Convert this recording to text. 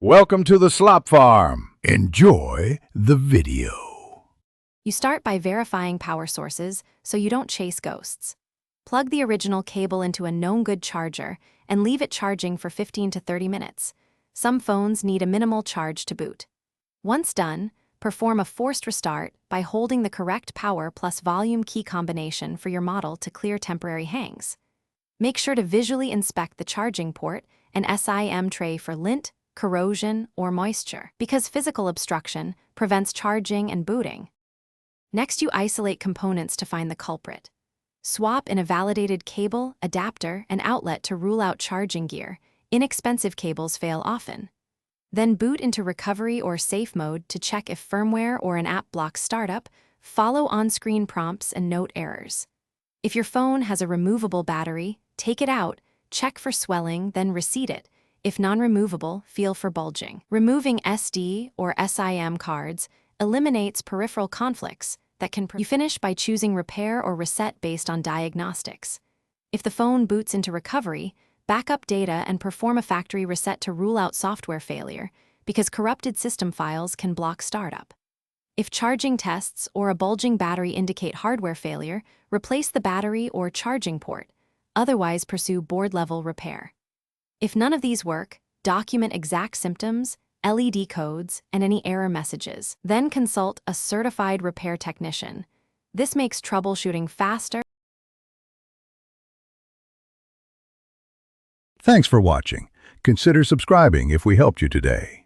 Welcome to the Slop Farm. Enjoy the video. You start by verifying power sources so you don't chase ghosts. Plug the original cable into a known good charger and leave it charging for 15 to 30 minutes. Some phones need a minimal charge to boot. Once done, perform a forced restart by holding the correct power plus volume key combination for your model to clear temporary hangs. Make sure to visually inspect the charging port and SIM tray for lint, corrosion, or moisture, because physical obstruction prevents charging and booting. Next, you isolate components to find the culprit. Swap in a validated cable, adapter, and outlet to rule out charging gear. Inexpensive cables fail often. Then boot into recovery or safe mode to check if firmware or an app blocks startup. Follow on-screen prompts and note errors. If your phone has a removable battery, take it out, check for swelling, then reseat it. If non-removable, feel for bulging. Removing SD or SIM cards eliminates peripheral conflicts that can You finish by choosing repair or reset based on diagnostics. If the phone boots into recovery, back up data and perform a factory reset to rule out software failure, because corrupted system files can block startup. If charging tests or a bulging battery indicate hardware failure, replace the battery or charging port. Otherwise, pursue board-level repair. If none of these work, document exact symptoms, LED codes, and any error messages. Then consult a certified repair technician. This makes troubleshooting faster. Thanks for watching. Consider subscribing if we helped you today.